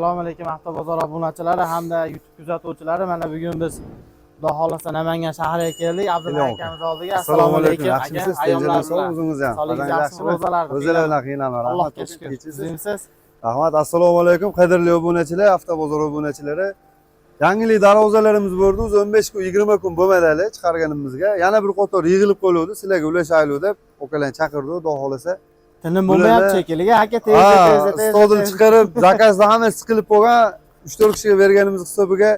Assalomu alaykum avtobozor obunachilari hamda YouTube kuzatuvchilari. Mana bugun biz Xudo xolasa Namangan shahriga keldik. Abdulla akamiz oldiga. Assalomu alaykum. Yaxshimisiz? Ayollar bilan o'zingiz ham. Sog'ligingiz yaxshimi? Ro'zalar bilan qiynalmang. Allohga shukr. Sizimsiz? Rahmat. Assalomu alaykum qadrli obunachilar, avtobozor obunachilari. Yangilik darvozalarimiz bo'ldi. 15 kun, 20 kun bo'lmadi hali chiqarganimizga. Yana bir qator yig'ilib qoluvdi. Sizlarga ulashaylik deb okalarni chaqirdi, Xudo xolasa. Tinim bo'lmayapti shekilli. Aka tez. Stoldan chiqarib, zakazda hamma siqilib bo'lgan 3-4 kishiga berganimiz hisobiga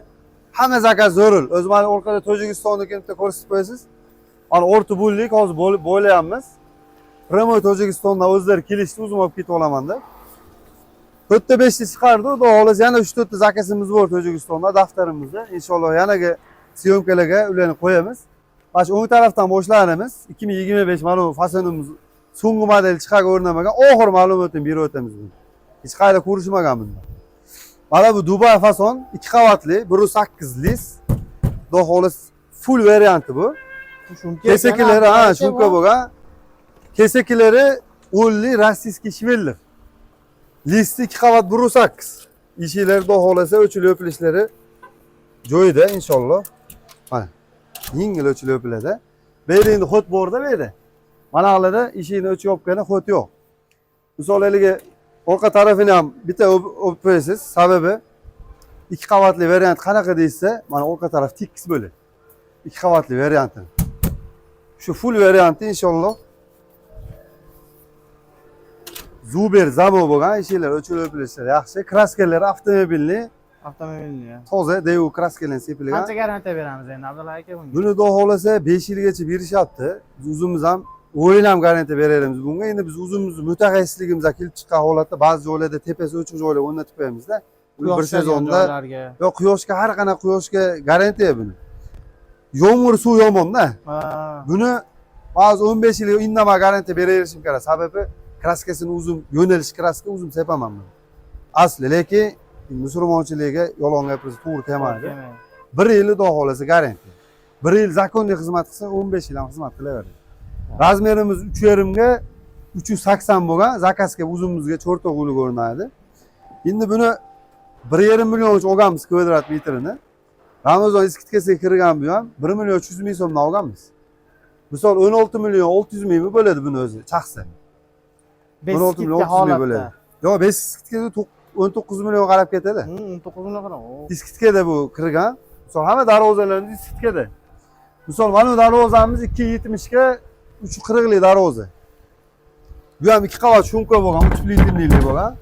hamma zakaz zo'ril. O'zi mana orqada Tojikistonnikini bitta ko'rsatib qo'yasiz. Mana o'rta bo'ldik, hozir bo'layapmiz. Primoy Tojikistondan o'zlari kelishdi, o'zim olib ketib olaman deb. 4-5 ta chiqardi, Xudo xolasa yana 3-4 ta zakazimiz bor Tojikistonda daftarimizda. Inshaalloh yanaga syomkalarga ularni qo'yamiz. Mana shu o'ng tarafdan boshlaymiz. 2025 mana bu fasonimiz so'nggi model chiqaga o'rnamagan, oxir ma'lumotni berib o'tamiz buni. Hech qayerda ko'rishmagan bunda. Mana bu Dubai fason 2 qavatli, 1.8 lis. Xudo xolos full varianti bu. Kesakilari, shumka bo'lgan. Kesakilari 10 li rossiyskiy shvellar. Listi 2 qavat 1.8. Eshiklar Xudo xolasa o'chilib yopilishlari joyida inshaalloh. Mana yengil o'chilib yopiladi. Bu yerda endi xot borda bu yerda. Mana haqlarda eshikni o'chib yopgani xot yo'q. Misol haliga orqa tarafini ham bitta olib qo'yasiz. Sababi 2 qavatli variant qanaqa deysa, mana orqa taraf tekis bo'ladi. 2 qavatli varianti. Shu full varianti inshaalloh Zuber Zamo bo'lgan eshiklar o'chilib yopilishlari yaxshi. Kraskalari avtomobilni toza deyu kraskalarni sepilgan. Qancha garantiya beramiz endi Abdulla aka bunga? Buni Xudo xolasa 5 yilgacha berishyapti. O'zimiz ham o'ylab garantiya beramiz bunga. Endi biz o'zimizni mutaxassisligimizga kelib chiqqan holatda ba'zi joylarda tepasi o'chiq joylar o'rnatib qo'yamiz-da. Bir sezonda yo'q, quyoshga har qanaqa quyoshga garantiya buni. Yomg'ir suv yomon-da. Buni ba'zi 15 yil indamay garantiya beraverishim kerak. Sababi kraskasini o'zim yo'nalish kraska o'zim sepaman buni. Asli, lekin musulmonchilikka yolg'on gapirsa to'g'ri kelmaydi. 1 yil Xudo xolasa garantiya. 1 yil zakonli xizmat qilsa 15 yil ham xizmat qilaveradi. Razmerimiz 3,5 ga 380 bo'lgan, zakazga o'zimizga cho'rtoqlik o'rnadi. Endi buni 1,5 millioncha olganmiz kvadrat metrini. Ramazon eskitkasiga kirgan bu ham 1 million 300 ming so'mdan olganmiz. Misol 16 million 600 ming bo'ladi buni o'zi chaqsa. 16 million 600 ming bo'ladi. Yo'q, 5 eskitkada 19 million qarab ketadi. 19 million qarab. Eskitkada bu kirgan. Misol hamma darvozalarimiz eskitkada. Misol mana bu darvozamiz 270 ga 340 lik darvoza. Bu ham 2 qavat shumka bo'lgan, 3 litrlik bo'lgan.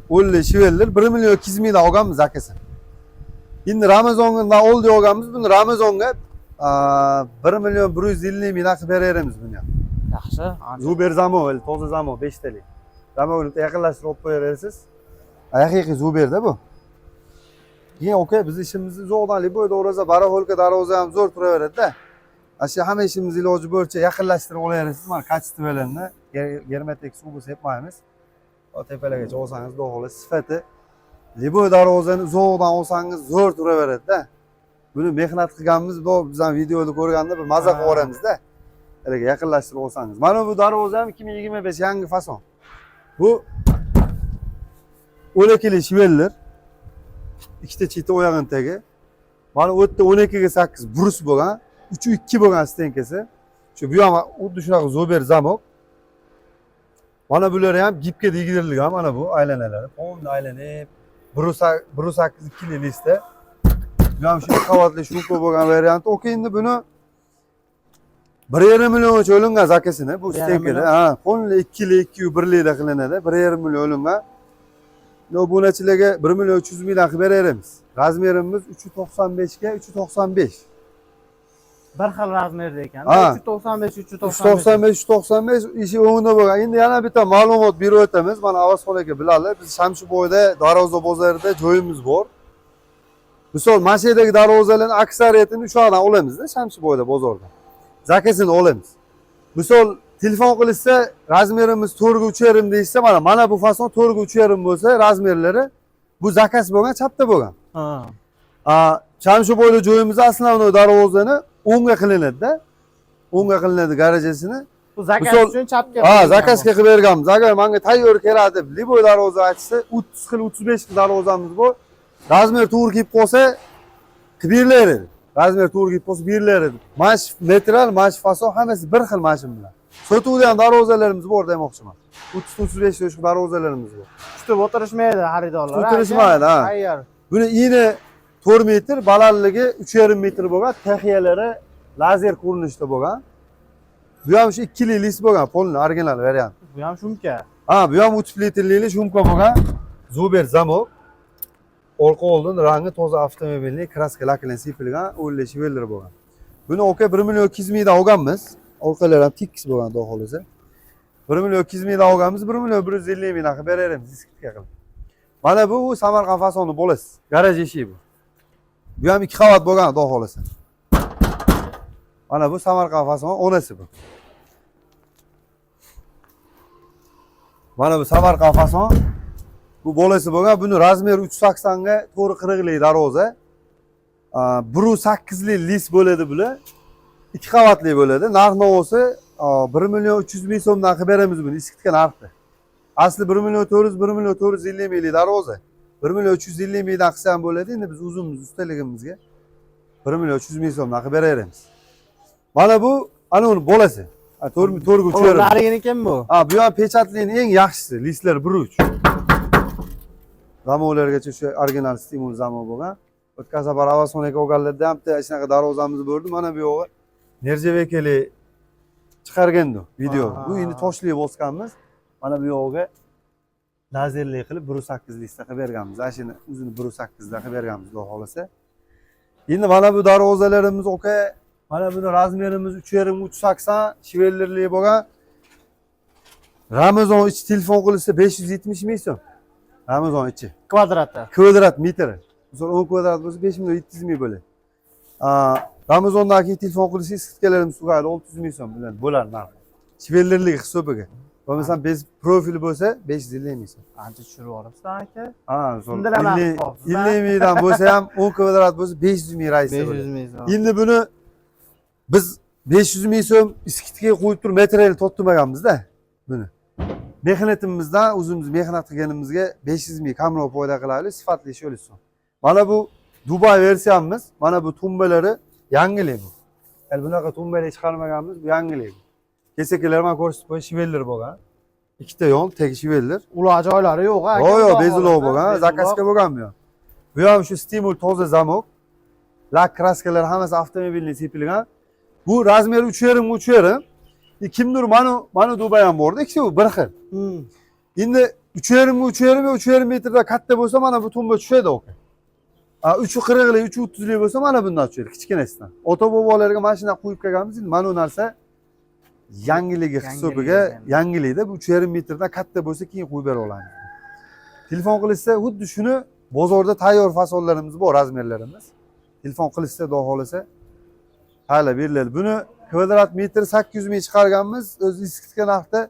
10 shvellar 1 million 200 mingdan olganmiz akasi. Endi Ramazondan oldi olganmiz, buni Ramazonga 1 million 150 mingdan qilib beramiz buni ham. Yaxshi. Zuber Zamo, toza Zamo 5 talik. Zamoni yaqinlashtirib olib qo'yaverasiz. Haqiqiy Zuberda bu. Keyin okey, biz ishimizni zo'rdanlik bo'yda o'raza baraholka darvoza ham zo'r turaveradi-da. Asha hamma ishimizni iloji bo'yicha yaqinlashtirib olaverasiz. Mana kачествоlarni germetik suv sepmaymiz. O tepalargacha olsangiz Xudo xolasa sifati liboy darvozani zo'rdan olsangiz zo'r turaveradi-da. Buni mehnat qilganmiz, bu biz ham videoda ko'rganda bir maza qilib oramizda. Haliga yaqinlashtirib olsangiz. Mana bu darvoza ham 2025 yangi fason. Bu o'lakili shvellar. Ikkita cheti oyog'ini tagi. Mana u yerda 12 ga 8 brus bo'lgan, 3-2 bo'lgan stenkasi. Shu bu ham xuddi shunaqa Zuber zamok. Mana bular ham gipga tegirilgan mana bu aylanalari. To'g'ri aylanib 1.8 2 lista. Bu ham shu qavatli shumka bo'lgan variant. Okey, endi buni 1,5 million o'lingan zakasini bu stenkada. Qo'lli 2 lik, 1 likda qilinadi. 1,5 million o'lingan. Obunachilarga 1 million 300 mingdan qilib beramiz. Razmerimiz 395 ga 395. Bir xil razmerda ekan. 395 ishi o'ngida bo'lgan. Endi yana bitta ma'lumot berib o'tamiz. Mana Avazxon aka biladi. Biz Shamshiboyda darvoza bozorida joyimiz bor. Misol, Mashedagi darvozalarning aksariyatini shu yerdan olamiz-da, Shamshiboyda bozorda. Zakasini olamiz. Misol, telefon qilishsa, razmerimiz 4 ga 3,5 deysa, mana bu fason 4 ga 3,5 bo'lsa, razmerlari bu zakaz bo'lgan, chapda bo'lgan. Shamshiboyda joyimiz aslan darvozani 10 ga qilinadi-da. 10 ga qilinadi garajasini. Bu zakaz Misol- uchun chapga. Ha, zakazga qilib berganmiz. Agar menga tayyor keladi deb, liboy darvoza aytsa, 30 xil, 35 xil darvozamiz bor. Razmer to'g'ri kelib qolsa, qilib berilar edi. Razmer to'g'ri kelib qolsa berilar edi. Mash metral, mash fason hammasi bir xil mashin bilan. Sotuvdan darvozalarimiz bor demoqchiman. 30-35 yoshli darvozalarimiz bor. Tutib o'tirishmaydi xaridorlar. O'tirishmaydi, ha. Tayyor. Buni eni 4 metr, balandligi 3,5 metr bo'lgan, texiyalari lazer ko'rinishda bo'lgan. Bu ham shu 2 lis bo'lgan, polni original variant. Bu ham shumka. Ha, bu ham 3 litrli shumka bo'lgan. Zuber zamok. Orqa oldin rangi toza avtomobilning kraska laklan sepilgan, o'ylashi velir bo'lgan. Buni oka 1 million 200 mingdan olganmiz. Orqalari ham tekis bo'lgan, xudo xolasa. 1 million 200 mingdan olganmiz, 1 million 150 mingdan qilib beramiz, diskitga qilib. Mana bu Samarqand fasoni bo'lasiz. Garaj eshigi bu. Bu ham 2 qavat bo'lgan, xudo xolasa. Mana bu Samarqand fasoni onasi bu. Mana bu Samarqand fason. Bu bo'lasi bo'lgan. Buni razmeri 380 ga to'g'ri 40 lik darvoza. 1.8 lik lis bo'ladi bular. 2 qavatli bo'ladi. Narx navosi 1 million 300 ming so'mdan qilib beramiz buni. Iskitga narxda. Asli 1 million 400, 1 million 450 minglik darvoza. 1 million 350 mingdan qilsa ham bo'ladi. Endi biz uzunmiz ustaligimizga 1 million 300 ming so'mdan qilib beramiz. Mana bu ana uni bo'lasi. To'rga uchiveradi. Nariginiki bu. Ha, bu ham pechatlining eng yaxshisi. Listlar 1.3. Zamovlargacha o'sha original stimul zamov bo'lgan. O'tgan safar Avasonga olganlarda ham shunaqa darvozamiz bo'ldi. Mana bu yog'i Nerjavekeli chiqargandi video. Bu endi toshli bosganmiz. Mana bu yog'iga lazerli qilib 1.8 listda qilib berganmiz. Ashini o'zini 1.8 da qilib berganmiz, xudo xolasa. Endi mana bu darvozalarimiz oka, mana buni razmerimiz 3,5 380 shivellerli bo'lgan. Ramazon ichi telefon qilsa 570 ming so'm. Ramazon ichi. Kvadratda. Kvadrat metri. Misol 10 kvadrat bo'lsa 5 million 700 ming bo'ladi. Ramazondagi telefon qilsangiz skitkalarimiz sug'adi 600 ming so'm bilan bo'ladi narx. Shivellerli hisobiga. Bo'lmasam bez profili bo'lsa 550 ming so'm. Ancha tushirib yuboribsan aka. Ha, 50 mingdan bo'lsa ham 10 kvadrat bo'lsa 500 ming raisi. 500 ming so'm. Endi buni biz 500 ming so'm iskitga qo'yib turib material toptirmaganmiz-da buni. Mehnatimizdan o'zimiz mehnat qilganimizga 500 ming kamroq foyda qilaylik, sifatli ish bo'lsin. Mana bu Dubai versiyamiz, mana bu tumbalari yangilik bu. Hali bunaqa tumbalar chiqarmaganmiz, bu yangilik. Kesakalar mana ko'rsatib qo'yish shiveller bo'lgan. Ikkita yon tegi shiveller. Ular joylari yo'q aka. Yo'q, bezulov bo'lgan, zakazga bo'lgan bu ham. Bu ham shu stimul toza zamok. Lak kraskalar hammasi avtomobilning sepilgan. Bu razmeri 3,5 kimdir mana Dubai ham bordi, ikkisi bir xil. Endi 3,5 metrda katta bo'lsa mana bu tumba tushadi oka. 3,40 lik, 3,30 lik bo'lsa mana bundan tushadi, kichkinasidan. Ota bobolarga mashina qo'yib kelganmiz, endi mana bu narsa yangiligi hisobiga yangilikda, bu 3,5 metrdan katta bo'lsa keyin qo'yib bera olamiz. Telefon qilishsa, xuddi shuni bozorda tayyor fasonlarimiz bor, razmerlarimiz. Telefon qilishsa, xudo xolasa hala beriladi. Buni kvadrat metr 800 ming chiqarganmiz, o'zi iskitga narxda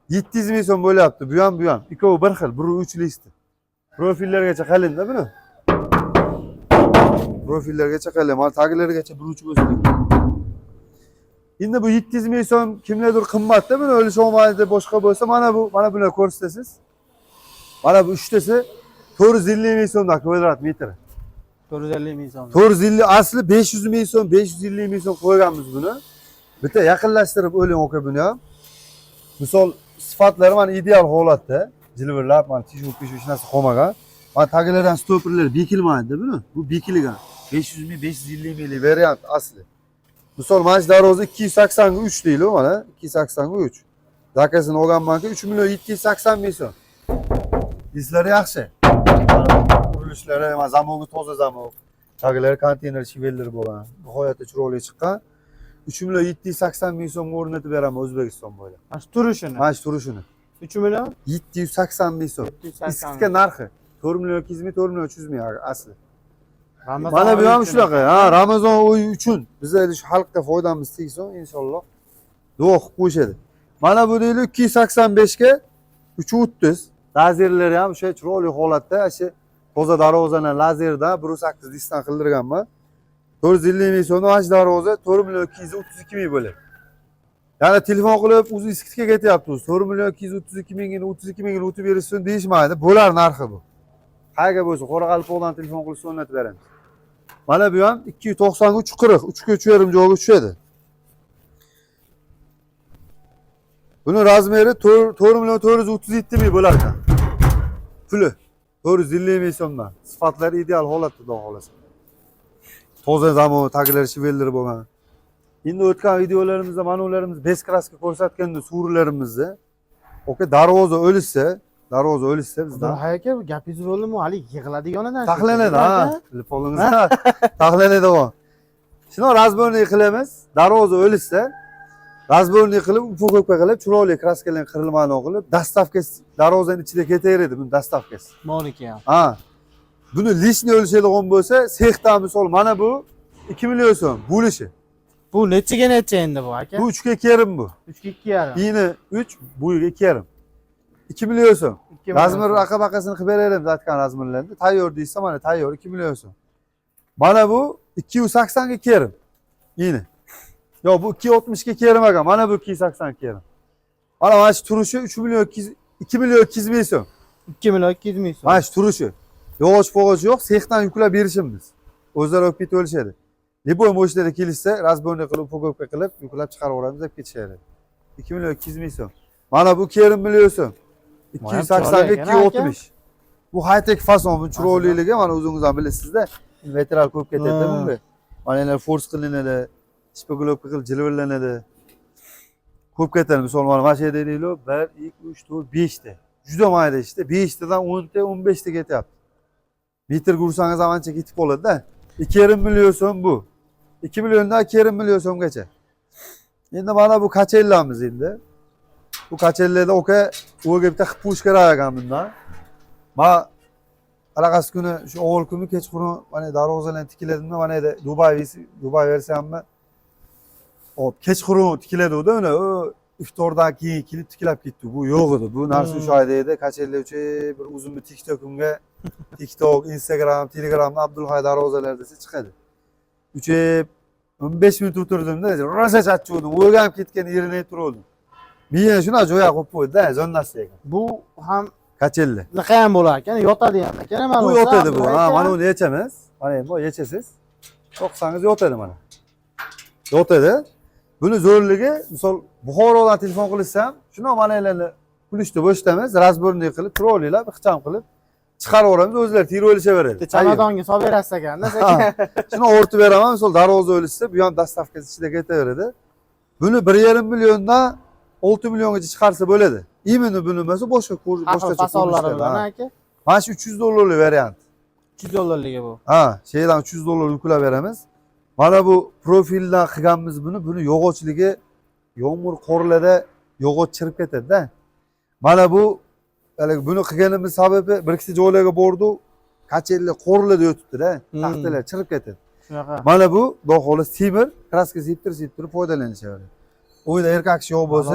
700 ming so'm bo'lyapti. Bu ham. Ikkovi bir xil, 1.3 listi. Profillargacha qalinda buni. Profillargacha qalin, mana taglarigacha 1.3 bo'lsin. Endi bu 700 ming so'm kimlardir qimmatda, buni o'lish olmaydi, boshqa bo'lsa mana bular ko'rsatasiz. Mana bu uchtasi 450 ming so'mdan kvadrat metr. 450 ming so'm. 450 asli 500 ming so'm, 550 ming so'm qo'yganmiz buni. Bitta yaqinlashtirib o'ylang oka buni ham. Misol sifatlari mana ideal holatda, jilvirlab, mana tishu narsa qolmagan. Mana tagilardan stoperlar bekilmaydi buni. Bu bekilgan. 500 ming, 550 minglik variant asli. Misol mana shu darvoza 280 ga 3 deydi mana, 280 ga 3. Zakazini olganmanki 3 million 780 ming so'm. Dislari yaxshi. Qurilishlari mana zamogi toza zamog. Taglari konteyner shivellar bo'lgan. Nihoyatda chiroyli chiqqan. 3 million 780 ming so'mga o'rnatib beraman O'zbekiston bo'ylab. Mana shu turishini. Mana shu turishini. 3 million 780 ming so'm. Iskitga narxi 4 million 200 ming, 4 million 300 ming asli. Mana bu ham shunaqa. Ha, Ramazon oyi uchun biz shu xalqqa foydamiz tegsin, inshaalloh. Duo qilib qo'yishadi. Mana bu deylik 285 ga 330. Lazerlari ham o'sha chiroyli holatda, shu toza darvozadan lazerda 1.8 listdan qildirganman. 450 ming so'm o'sha darvoza 4 million 232 ming bo'ladi. Yani telefon qilib o'zi iskitga ketyapti. 4 million 232 mingini 32 mingini o'tib berishsin deyishmaydi. Bo'lar narxi bu. Qayerga bo'lsa Qoraqalpoqdan telefon qilib o'rnatib beramiz. Mana bu ham 293 40, 3 ga 3,5 joyga tushadi. Buni razmeri 4 million 437 ming bo'lar ekan. Puli 450 ming so'mdan. Sifatlari ideal holatda, xudo xolasa. Toza zamon taglari shivelleri bo'lgan. Endi o'tgan videolarimizda mana ularimiz bez kraska ko'rsatganda suvlarimizni oka darvoza o'lishsa bizdan Abdulhay aka, bu gapingiz bo'ldimi? Hali yig'iladiganidan. taxlanadi, ha. Bilib qoldingiz. Taxlanadi bu. Shuni razborniy qilamiz. Darvoza o'lishsa razborniy qilib, upokovka qilib, chiroyli kraskalarni qirilmani qilib, dastavka darvozaning ichida ketaveradi bu dastavkasi. Boriki ham. Ha. Buni lishni o'lishadigan bo'lsa, sexdan misol mana bu 2 million so'm bo'lishi. Bu necha endi bu aka? Bu 3 ga 2,5 bu. 3 ga 2,5. Yine 3, buyiga 2,5. 2 million so'm. 2 million Razmir so'm. aqabaqasini qilib beraylik aytgan razmirlarni. Tayyor deysa mana tayyor 2 million so'm. Mana bu 280 ga 2,5. Yine. Yo bu 260 ga 2,5 ekan. Mana bu 280 2,5. Mana shu turishi 3 million 2 million 200 ming so'm. 2 million 200 ming so'm. Mana shu turishi. Yog'och yo'q, sexdan yuklab berishimiz. O'zlari olib ketib olishadi. Liboy mo'shlari kelishsa, razborniy qilib, upokovka qilib, yuklab chiqaraveramiz deb ketishadi. 2 million 200 ming so'm. Mana bu 2,5 million so'm. 280 ga 260. Bu high-tech fason, bu chiroyliligi mana o'zingiz ham bilasizda. Material ko'p ketadi bunga. Mana endi force qilinadi, shpaglovka qilib jilvillanadi. Ko'p ketadi. Misol mana shu yerda deylik, 1 2 3 4 5 ta. Juda mayda ishda 5 tadan 10 ta 15 ta ketyapti. Metr ursangiz ham ancha ketib qoladi-da. 2,5 million so'm bu. 2 milliondan 2,5 million so'mgacha. Endi mana bu kachellamiz endi. Bu kachellarda oka o'ga bitta qilib qo'yish kerak ekan bundan. Ma anaqasi kuni shu avval kuni kechqurun mana darvozalarni tikiladimda mana edi Dubay versammi? Hop, kechqurun tikiladi-da uni. O iftordan keyin kelib tikilab ketdi. Bu yo'q edi. Bu narsa o'sha oyda edi. Kachellar uchun bir uzun bir TikTok'imga TikTok, Instagram, Telegramda Abdulhay darvozalar desa chiqadi. 15 minut o'tirdimda, rosa charchadim. O'rganib ketgan yerini turdim. Men shuna jo'ya qo'yib qo'ydi-da, zonnasi ekan. Bu ham Kachella. liqa ham bo'lar ekan, yotadi ham ekan. Bu yotadi bu. Ha, mana uni yechamiz. Mana bu yechasiz. To'qsangiz yotadi mana. Yotadi. Buni zo'rligi, misol Buxorodan telefon qilsam, shuna manalarni pulishni bo'shtamiz, razborniy qilib, trollinglar ixcham qilib chiqaraveramiz, o'zlari terib olishaveradi. Chamadonga solib berasiz ekanda, sekin. Shuni o'rtib beraman, misol darvoza o'lishsa, bu ham dastavkasi ichida ketaveradi. Buni 1,5 milliondan 6 milliongacha chiqarsa bo'ladi. Imini buni emas, boshqa fasonlari bilan aka. Mana shu 300 dollarlik variant. 300 dollarligi bu. Ha, şeydan 300 dollar yuklab beramiz. Mana bu profildan qilganmiz buni. Buni yog'ochligi yomg'ir qorlarda yog'och chirib ketadi-da. Mana bu buni qilganimiz sababi bir ikkita joylarga bordi, kachellar qorlarda o'tibdi-da, taxtalar chirib ketadi. Shunaqa. Mana bu xudo xolos temir, kraska septirib foydalanishaveradi. O'yda erkak kishi yo'q bo'lsa,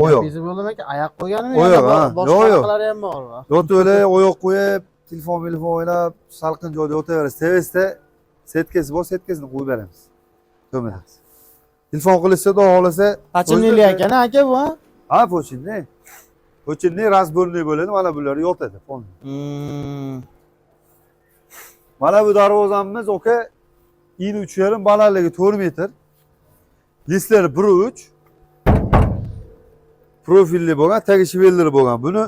oyoq. Bizi bo'ldimi aka, oyoq qo'yganmi? Oyoq, ha. Boshqalar ham bor. Yo'tib oyoq qo'yib, telefon o'ylab, salqin joyda o'tiraverasiz. Tezda setkasi bor, setkasini qo'yib beramiz. To'mida. Telefon qilishsa, xudo xolasa, Pachinli ekan aka bu, ha? Ha, pochinli. Pochinli razborniy bo'ladi, mana bular yotadi fon. Mana bu darvozamiz oka 3,5 balandligi 4 metr. Listlari 1,3. Profilli bo'lgan, tagi shivelleri bo'lgan. Buni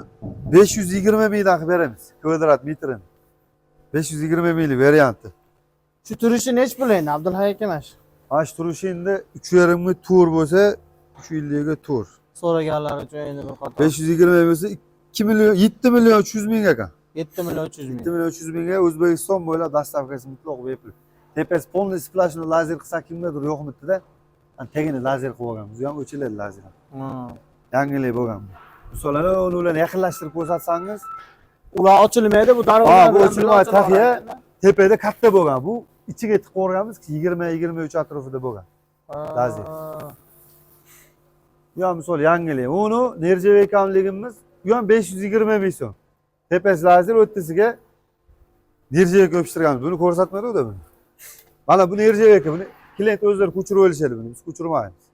520 mingdan qilib beramiz. Kvadrat metrini. 520 minglik varianti. Shu turishi nech pul endi Abdulhay aka mana shu? Mana shu turishi endi 3,5 ming tur bo'lsa, 350 ga tur. So'raganlar uchun endi bu qator. 520 bo'lsa 2 million 7 million 300 ming ekan. 7 million 300 ming. 7 million 300 mingga O'zbekiston bo'ylab dastavkasi mutlaq bepul. Tepasi polni splashni lazer qilsa kimgadir yo'qmidi-da. Tagini lazer qilib olganmiz. Bu ham o'chiladi lazer. Yangilik bo'lgan. Misollar ularni yaqinlashtirib ko'rsatsangiz, ular ochilmaydi, bu darvoza. Bu ochilmaydi, taxiya tepada katta bo'lgan. Bu ichiga tiqib qo'yganmiz, 20-23 atrofida bo'lgan. Lazer. Bu ham misol yangilik. Uni nerjaveykamligimiz, bu ham 520 ming so'm. Tepasi lazer o'ttisiga nerjaveyka o'pishtirganmiz. Buni ko'rsatmadi-da buni. Mana bu nerjaveyka, buni klient o'zlari ko'chirib olishadi buni, biz ko'chirmaymiz.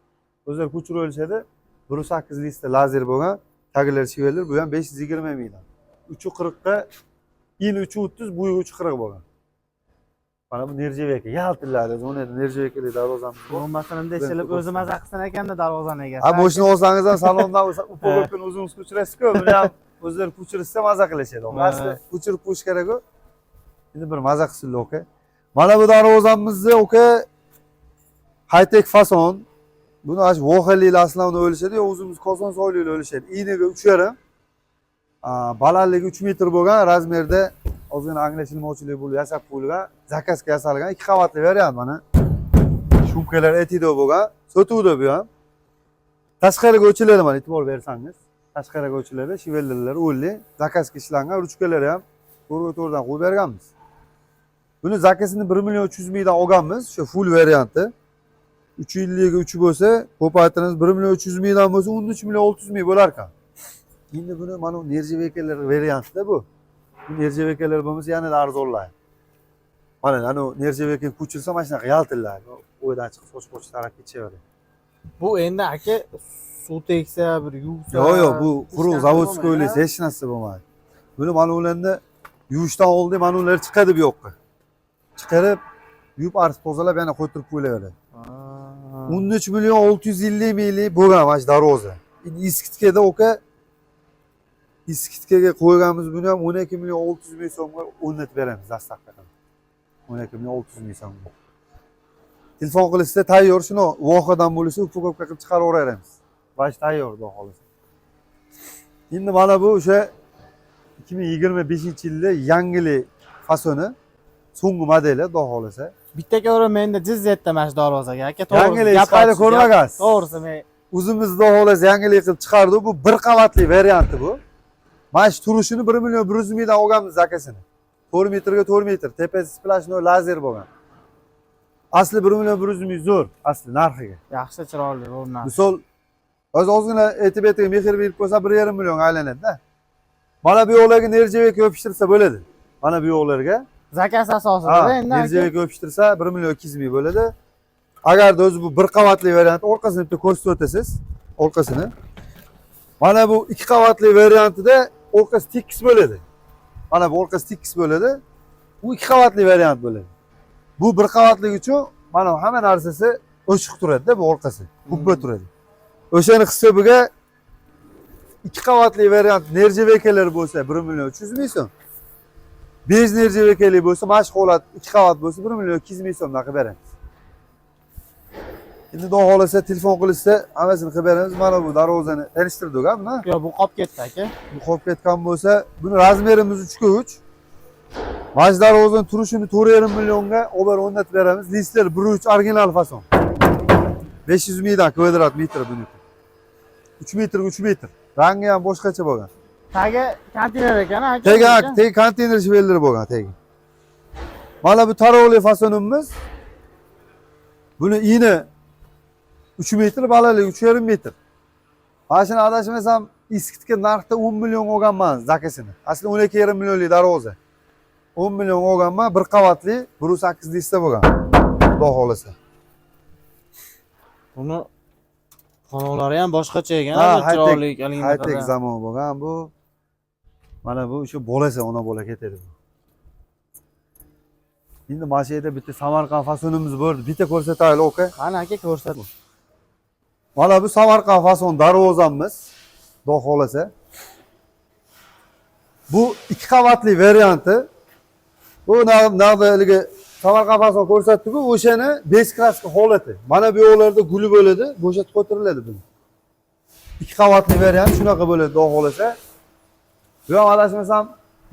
O'zlari ko'chirib olishadi. 1.8 litre lazer bo'lgan, tagilar shivellar, bu ham 520 mingdan. 3.40 ga in 3.30, bo'yi 3.40 bo'lgan. Mana bu nержавейка, yaltilladi. Uni nержавейкали darvozamiz bor. Bo'lmasam deshilib o'zi maza qilsin ekanda darvozani egasi. Ha, boshini olsangiz ham salondan upog'opini o'zingiz ko'chirasiz-ku. Buni ham o'zlari ko'chirishsa maza qilishadi. Asli ko'chirib qo'yish kerak-ku. Endi bir maza qilsinlar, aka. Mana bu darvozamizni, aka, high-tech fason. Buni ash vohaliklar aslan uni o'lishadi, yo o'zimiz koson soyliklar o'lishadi. Iyniga 3,5, balandligi 3 metr bo'lgan, razmerda ozgina anglashilmovchilik bo'lib yasab qo'yilgan, zakazga yasalgan 2 qavatli variant mana. Shumkalar etido bo'lgan, sotuvda bu ham. Tashqariga o'chiladi mana, e'tibor bersangiz. Tashqariga o'chiladi, shivellarlar o'lli, zakazga ishlangan, ruchkalari ham to'rdan qo'yib berganmiz. Buni zakasini 1.300 mingdan olganmiz, o'sha full varianti. 350 ga 3 bo'lsa, ko'paytiramiz 1.300 mingdan bo'lsa 13.600 ming bo'lar ekan. Endi buni mana nержавейкалар variantida bu. Bu nержавейкалар bo'lmasa yanada arzonlaydi. Mana ana nержавейка ko'chirsa mana shunaqa yaltillaydi. O'ydan chiqib soch taraf ketaveradi. Bu endi aka suv tegsa, bir yuvsa. Yo'q, bu quruq zavodskoylik hech narsa bo'lmaydi. Buni mana ularda yuvishdan oldin mana ular chiqadi bu yoqqa. Chiqarib, yuvib artib tozalab yana qo'ytirib qo'yaveradi. 13.650 minglik bo'lgan mana shu darvoza. Endi iskitkada aka iskitkaga qo'yganmiz buni ham 12.600 ming so'mga o'rnatib beramiz dastavka qilib. 12.600 ming so'mga. Telefon qilishsa tayyor, shuni vohadan bo'lsa upakopka qilib chiqarib yuboramiz. Baş tayyor xudo xolasa. Endi mana bu o'sha 2025-yilda yangi fasoni, so'nggi modeli xudo xolasa. Bitta ko'rib menda jizzatda mana shu darvozaga aka, to'g'ri. Yangilik chiqadi ko'rmagansiz. To'g'risi men o'zimiz xudo xolasa yangilik qilib chiqardik. Bu bir qavatli varianti bu. Mana shu turishini 1.100 mingdan olganmiz zakasini. 4 metrga 4 metr, tepasi splashnoy lazer bo'lgan. Asli 1.100 ming zo'r, asli narxiga. Yaxshi chiroyli o'rnak. Misol ozgina e'tiborga mehr berib qo'ysa 1.5 million aylanadi-da. Mana bu yo'qlarga nержавейка yopishtirsa bo'ladi. Mana bu yo'qlarga Zakas asosida endi nержавейка yopishtirsa 1.200 ming bo'ladi. Agarda o'zi bu bir qavatli variant, orqasini bitta ko'rsatib o'tasiz, orqasini. Mana bu 2 qavatli variantida orqasi tekis bo'ladi. Mana bu orqasi tekis bo'ladi. Bu 2 qavatli variant bo'ladi. Bu bir qavatlik uchun mana hamma narsasi ochiq turadi-da, bu orqasi. Kubba turadi. O'shani hisobiga 2 qavatli variant nержавейкалар bo'lsa 1.300 ming so'm. Bez nержавейкали bo'lsa, mana shu holat 2 qavat bo'lsa 1.200 ming so'mdan qilib beramiz. Endi xudo xolasa telefon qilishsa, hammasini qilib beramiz. Mana bu darvozani tanishtirdik-a buni. Yo'q, bu qolib ketdi aka. Bu qolib ketgan bo'lsa, buni razmerimiz 3x3. Mana shu darvozaning turishini 4.5 millionga olib o'rnatib beramiz. Listlar 1.3 original fason. 500 mingdan kvadrat metr buniki. 3 metrga 3 metr. Rangi ham boshqacha bo'lgan. Tagi konteyner ekan aka. Tegi konteyner shivellar bo'lgan tegi. Mana bu tarovli fasonimiz. Buni ini 3 metr, balandligi 3.5 metr. Mana shuni adashmasam iskitka narxda 10 million olganman zakasini. Asli 12.5 millionlik darvoza. 10 million olganman, bir qavatli 1.8 litre bo'lgan. Xudo xolasa. Buni xonalari ham boshqacha ekan, chiroyli ekanligini high-tech zamon bo'lgan bu. Mana bu shu bo'lasa, ona bola ketadi. Endi mana shu yerda bitta Samarqand fasonimiz bor. Bitta ko'rsataylik, aka. Qani aka ko'rsat. Mana bu Samarqand fason darvozamiz. Xudo xolasa. Bu 2 qavatli varianti. Bu naqdaligi Samarqand fason ko'rsatdik-ku, o'shani bez kraska holati. Mana bu yo'llarda guli bo'ladi, bo'shatib qo'ytiriladi buni. 2 qavatli variant shunaqa bo'ladi, xudo xolasa. Bu ham adashmasam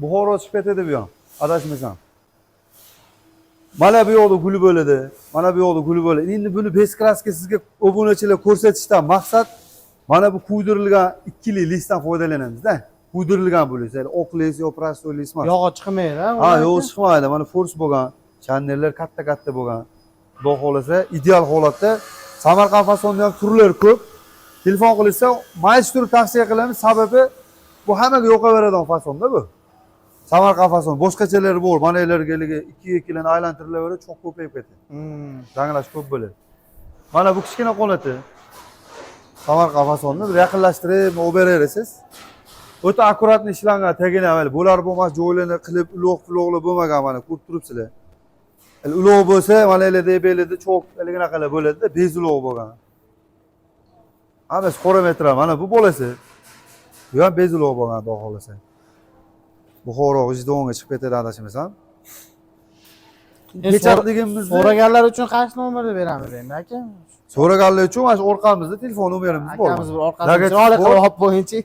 Buxoro chiqib ketadi bu ham. Adashmasam. Mana bu yo'lda guli bo'ladi, mana bu yo'lda guli bo'ladi. Endi buni bez kraska sizga obunachilar ko'rsatishdan maqsad mana bu kuydirilgan 2 listdan foydalanamiz-da. Kuydirilgan bo'lsa, oq lis yo prostoy lis emas. Yog'i chiqmaydi-a? Ha, yo'q chiqmaydi. Mana force bo'lgan, channerlar katta-katta bo'lgan. Xudo xolasa, ideal holatda. Samarqand fasonida ham turlar ko'p. Telefon qilsa, mana shu turni tavsiya qilamiz. Sababi bu hammaga yoqaveradigan fasonda bu. Samarqand fason boshqachalari bor. Mana ularga 2 dan aylantirilaveradi, cho'q ko'payib ketadi. Ranglash ko'p bo'ladi. Mana bu kichkina qolati. Samarqand fasonini bir yaqinlashtirib olib berasiz. O'ta akkuratni ishlangan, tegini amal. Bular bo'lmas, joylarni qilib, uloq-uloqli bo'lmagan mana ko'rib turibsizlar. Uloq bo'lsa, mana elida, belida cho'q, eligina qilib bo'ladi-da, bez uloq bo'lgan. Hammasi qora metra, mana bu bo'lasi. Bu ham bez uloq bo'lgan, xudo xolasa. Buxoro G'ijduvonga chiqib ketadi adashmasam. Pechatligimizni so'raganlar uchun qaysi nomerni beramiz endi aka? so'raganlar uchun mana shu orqamizda telefon nomerimiz bor. Akamiz bir orqasidan chiroyli qilib olib qo'yingchi.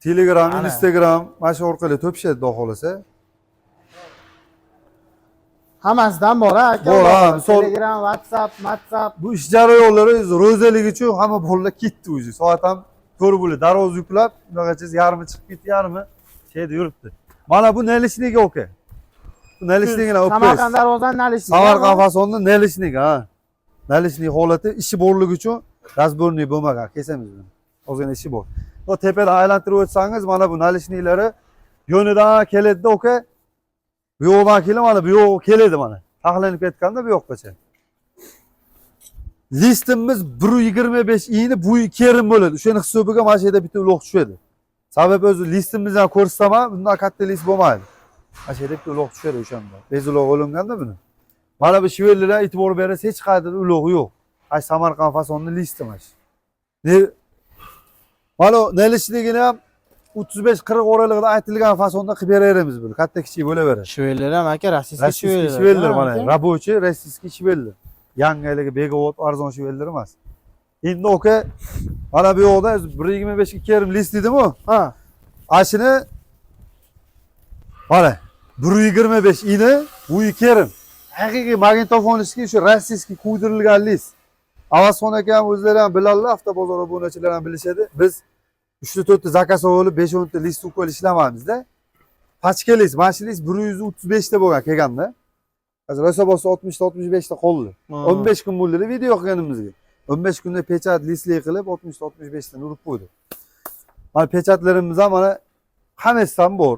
Telegram, Instagram mana shu orqali to'pishadi, xudo xolasa. Hammasidan bor aka. Bor, misol Telegram, WhatsApp, bu ish jarayonlari ro'zalik uchun hamma bolalar ketdi o'zi. Soat ham 4 bo'ldi. Darvoza yuklab, bunaqacha yarmi chiqib ketdi, yarmi şeyda yuribdi. Mana bu nalishniga oka. Bu nalishnigidan o'pib. Samarqand darvozdan nalishnik. Samarqand fasonda nalishnik, ha. Nalishnik holati ishi borligi uchun razborniy bo'lmagan, kesamiz buni. Ozgina ishi bor. O tepadan aylantirib o'tsangiz, mana bu nalishniklari yonidan keladi-da oka. Bu yoqdan kelib, mana bu yoq keladi mana. Taxlanib ketganda bu yoqgacha. Listimiz 1.25 ini, bu 2,5 bo'ladi. O'shani hisobiga mana shu yerda bitta uloq tushadi. Sababi o'zi listimizdan ko'rsam ham bundan katta list bo'lmaydi. Mana shu yerda bitta uloq tushadi o'shanda. Bez uloq olinganda buni. Mana bu shivellilar e'tibor berasiz, hech qayerda uloq yo'q. Ay Samarqand fasonining listi mana shu. Mana nalishligini ham 35-40 oralig'ida aytilgan fasonda qilib beramiz buni. Katta kichik bo'laveradi. Shivellar ham aka, rossiyskiy shivellar. Shivellar mana, рабочий rossiyskiy shivellar. Yangiligi begavot arzon shivellar emas. Endi oka mana bu yoqda 1.25 2,5 list dedim-ku. Ha. Ashini mana 1.25 ini, bu 2,5. Haqiqiy magnitofonskiy shu rossiyskiy kuydirilgan list. Avazxon aka ham o'zlari ham biladilar, avto bozor obunachilar ham bilishadi. Biz 3-4 ta zakaz olib 5-10 ta list ukol ishlamaymiz-da. Pachka list, mana shu list 135 ta bo'lgan kelganda. Hozir rosa bo'lsa 60 ta 65 ta qoldi. 15 kun bo'ldi video qilganimizga. 15 kunda pechat listli qilib 60 ta 65 ta urib qo'ydi. Mana pechatlarimiz ham mana hammasidan bor.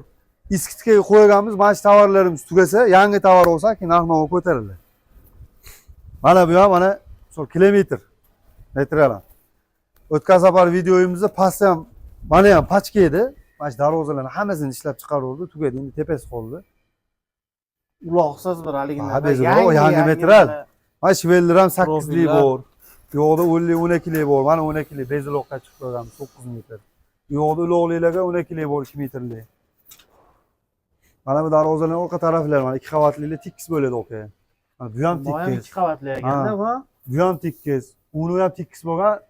Iskitga qo'yganmiz, mana shu tovarlarimiz tugasa, yangi tovar olsa, keyin narx-navo ko'tariladi. Mana bu ham mana so kilometr metrlar. O'tgan safar videoyimizda pastda ham mana ham pachka edi. Mana shu darvozalarni hammasini ishlab chiqaruvdi, tugadi, endi tepasi qoldi. Uloqsiz bir haligini. Yangi metral. Mana shivellar ham 8 lik bor. Bu yoqda 10 lik bor. Mana 12 lik bez uloqqa chiqib qo'yganmiz 9 metr. Bu yoqda uloqlilarga 12 lik bor 2 metrlik. Mana bu darvozalarning orqa taraflari mana 2 qavatlilar tekis bo'ladi oka. Mana bu ham tekis. 2 qavatli ekanda bu. Bu ham tekis. Uni ham tekis bo'lgan.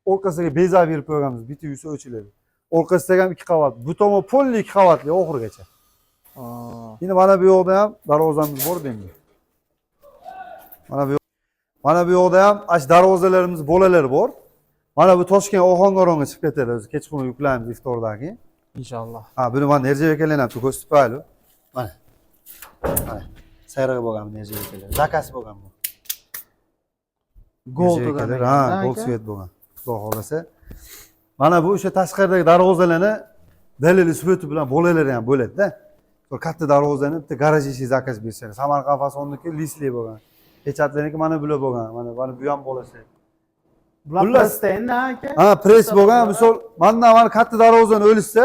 Orqasiga bezab berib qo'yganmiz, bitta yusi o'chiladi. Orqasida ham 2 qavat. Bu tomon polli 2 qavatli oxirigacha. Endi mana bu yoqda ham darvozamiz bor endi. Mana bu yoqda ham ash darvozalarimiz bolalar bor. Mana bu Toshkent Oxongoronga chiqib ketadi, o'zi kechqurun yuklaymiz iftordan keyin. Inshaalloh. Ha, buni mana Nerjavakalar ham ko'rsatib qo'yaylik. Mana. Mana. Sayriga bo'lgan Nerjavakalar. Zakaz bo'lgan bu. Gold ha, gold svet bo'lgan. Xudo xolasa. Mana bu o'sha tashqaridagi darvozalarni dalil isboti bilan bolalari ham bo'ladi-da. So katta darvozani bitta garaj ishi zakaz berishadi. Samarqand fasonniki listli bo'lgan. Pechatlarniki mana bular bo'lgan. Mana bu ham bo'lasa. Bular pressda endi aka. Ha, press bo'lgan. Misol, mana katta darvozani o'lishsa,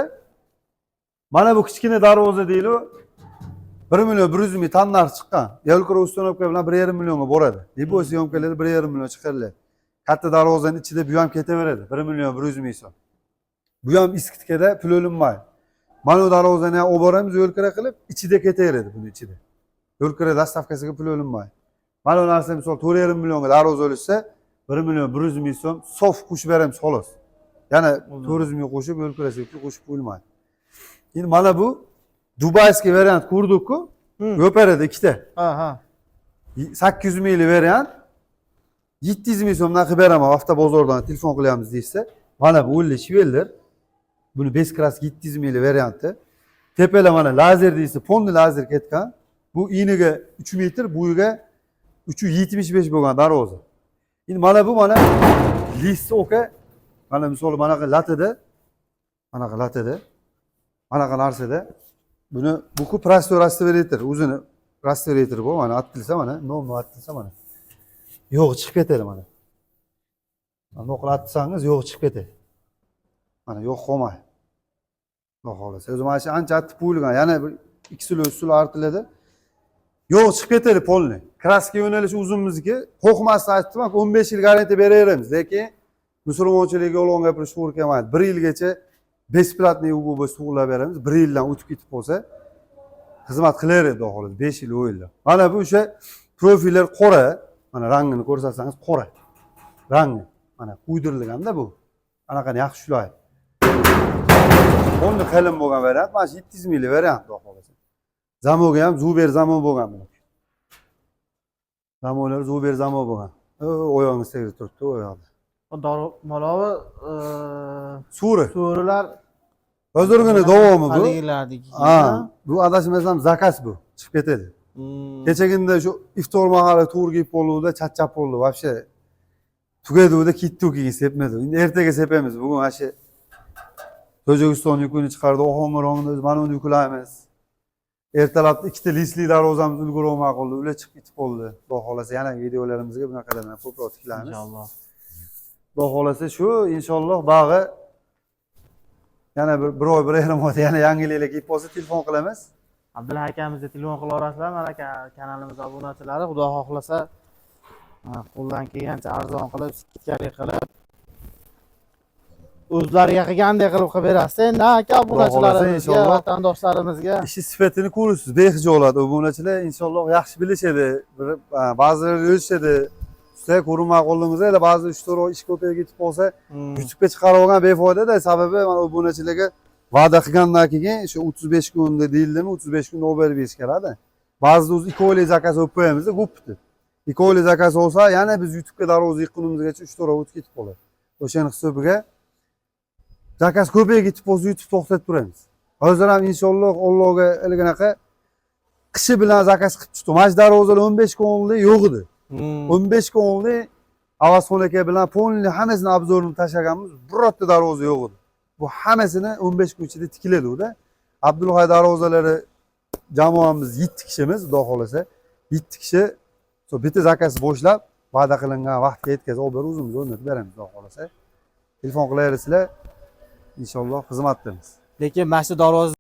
mana bu kichkina darvoza deyli, 1 million 100 ming tan narx chiqqan. Yelkro uстановka bilan 1,5 millionga boradi. Libo syomkalarda 1,5 million chiqariladi. Katta darvozaning ichida bu ham ketaveradi. 1 million 100 ming so'm. Bu ham iskitkada pul olinmaydi. Mana bu darvozani ham olib boramiz, yo'lkira qilib, ichida ketaveradi buni ichida. Yo'lkira dastavkasiga pul olinmaydi. Mana bu narsa misol 4,5 millionga darvoza olishsa, 1 million 100 ming so'm sof qo'shib beramiz xolos. Yana 400 ming qo'shib yo'lkirasiga pul qo'shib qo'yilmaydi. Endi mana bu Dubayskiy variant ko'rdik-ku, yo'paradi ikkita. Ha. 800 minglik variant 700 ming so'mdan qilib beraman, avto bozordan telefon qilyapmiz deysa. Mana bu 50 shivellar. Buni bes kras 700 minglik varianti. Tepalar mana lazer deysa, ponni lazer ketgan. Bu iniga 3 metr, buyiga 375 bo'lgan darvoza. Endi mana bu list oka. Mana misol manaqa latada, manaqa narsada buni bu простой растворитель, o'zini rastveriter bu, mana attilsa mana, nomni attilsa mana. Yo'q, chiqib ketadi mana. Noqlatsangiz yo'q chiqib ketadi. Mana yo'q qolmay. Xudo xolasa. O'zi mana shu ancha attib qo'yilgan. Yana bir 2 silo 3 silo artiladi. Yo'q chiqib ketadi polni. Kraska yo'nalishi uzunmizniki. Qo'rqmasdan aytdim, 15 yil garantiya beraveramiz. Lekin musulmonchilik yo'lon gapirish to'g'ri kelmaydi. 1 yilgacha besplatniy bo'lib sug'urlab beramiz. 1 yildan o'tib ketib qolsa, xizmat qilaveradi xudo xolasa. 5 yil o'yinlar. Mana bu o'sha profillar qora. Mana rangini ko'rsatsangiz qora. Rangi. Mana quydirilganda bu. Anaqani yaxshi ushlaydi. Qo'lni qalin bo'lgan variant, mana shu 700 ml variant xudo xolasa. Zamoga ham Zuber zamon bo'lgan bu. Zamonlar Zuber zamon bo'lgan. Oyog'ini tegib turibdi oyog'ida. Malovi so'rilar Hozirgina davomi bu. haligilardiki. Ha, bu adashmasam zakaz bu. Chiqib ketadi. Kechagina shu iftor mahali to'g'ri kelib qoluvda charchab qoldi. Вообще tugaduvda ketdi keyin sepmadi. Endi ertaga sepamiz. Bugun mana shu Tojikiston yukini chiqardi. Oxirongida o'zi mana uni yuklaymiz. Ertalabda ikkita listli darvozamiz ulgura olmay qoldi. Ular chiqib ketib qoldi. Xudo xolasa yana videolarimizga bunaqadan ko'proq tiklaymiz. Inshaalloh. Xudo xolasa shu inshaalloh bag'i yana bir oy bir yarim oyda yana yangiliklar kelib qolsa telefon qilamiz. Abdulla akamizga telefon qilaverasizlar. Mana kanalimiz obunachilari, xudo xohlasa qo'ldan kelgancha arzon qilib, skidkalik qilib o'zlariga qilgandek qilib berasiz. Endi aka obunachilarimizga, vatandoshlarimizga Ishi sifatini ko'rasiz, behijo bo'ladi. Obunachilar inshaalloh yaxshi bilishadi. Ba'zilar o'lishadi. Sizlar ko'rinmay qoldingizlar, ba'zi 3-4 oy ish ko'payib ketib qolsa, YouTube'ga chiqarib olgan befoyda-da. Sababi mana obunachilarga va'da qilgandan keyin shu 35 kunda deyildimi, 35 kunda olib berib berish kerakda. Ba'zida o'zi 2 oylik zakaz olib qo'yamiz-da, ko'pdi. 2 oylik zakaz olsa, yana biz YouTube'ga darvoza yiqqunimizgacha 3-4 oy o'tib ketib qoladi. O'shaning hisobiga zakaz ko'payib ketib qolsa, YouTube to'xtatib turamiz. Hozir ham inshaalloh Allohga ilginaqa qishi bilan zakaz qilib chiqdim. Mana shu darvozalar 15 kun oldi yo'q edi. 15 kun oldi Avasxon aka bilan polni hammasini obzorini tashlaganmiz. Birorta darvoza yo'q edi. Bu hammasini 15 kun ichida tikiladi u-da. Abdulhay darvozalari jamoamiz 7 kishimiz, xudo xolasa. 7 kishi bitta zakaz boshlab, va'da qilingan vaqtga yetkazib olib o'zimiz o'rnatib beramiz, xudo xolasa. Telefon qilaverasizlar. Inshaalloh xizmatdamiz. lekin mana shu darvoza